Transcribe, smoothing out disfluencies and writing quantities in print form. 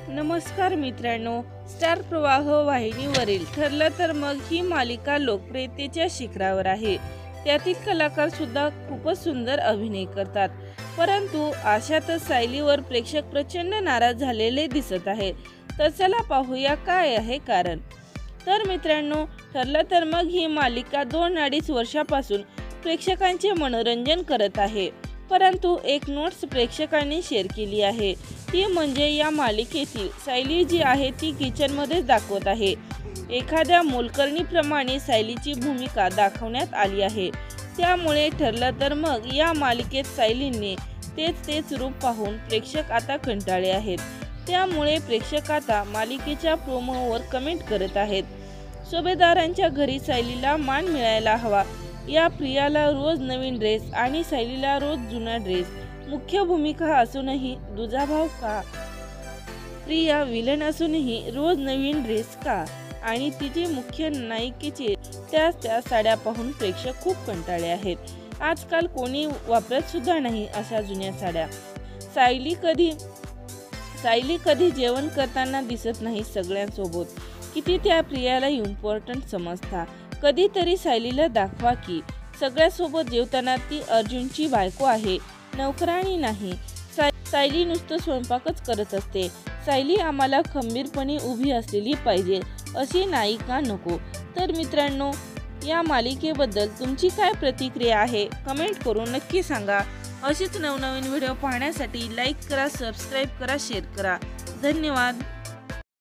नमस्कार मित्रांनो, स्टार प्रवाह वाहिनीवरील ठरलं तर मग ही मालिका लोकप्रियतेच्या शिखरावर आहे। त्यातील कलाकार सुद्धा खूपच सुंदर अभिनय करतात, परंतु अशातच सायलीवर प्रेक्षक प्रचंड नाराज झालेले दिसत आहेत। तर चला पाहूया काय आहे कारण। तर मित्रांनो, ठरलं तर मग ही मालिका 2-2.5 वर्षापासून प्रेक्षकांचे मनोरंजन करत आहे, परंतु एक नोट्स प्रेक्षकांनी शेअर केली आहे। ती म्हणजे या मालिकेतील सायली जी आहे ती किचनमध्ये दाखवत आहे। एखाद्या मोलकरणीप्रमाणे सायलीची भूमिका दाखवण्यात आली आहे। त्यामुळे ठरलं तर मग या मालिकेत सायलीने तेच रूप पाहून प्रेक्षक आता कंटाळले आहेत। त्यामुळे प्रेक्षक आता मालिकेच्या प्रोमोवर कमेंट करत आहेत। सुभेदारांच्या घरी सायलीला मान मिळायला हवा, या प्रियाला रोज नवीन ड्रेस आणि सायलीला रोज जुना ड्रेस, मुख्य भूमिका असूनही दुजाभाव का, प्रिया विलन असूनही रोज नवीन ड्रेस का, आणि तिचे मुख्य नायिकेचे त्या साड्या पाहून प्रेक्षक खूप कंटाळले आहेत। आजकाल कोणी वापरत सुद्धा नाही अशा जुन्या साड्या। सायली कधी जेवण करताना दिसत नाही सगळ्यांसोबत, किती त्या प्रियाला इम्पॉर्टंट समजता। कधीतरी सायलीला दाखवा की सगळ्यासोबत जेवताना ती अर्जुनची बायको आहे, नोकराणी नाही। सायली नुसतं स्वयंपाकच करत असते। सायली आम्हाला खंबीरपणे उभी असलेली पाहिजे, अशी नायिका नको। तर मित्रांनो, या मालिकेबद्दल तुमची काय प्रतिक्रिया आहे कमेंट करून नक्की सांगा। अशीच नवनवीन व्हिडिओ पाहण्यासाठी लाईक करा, सबस्क्राईब करा, शेअर करा। धन्यवाद।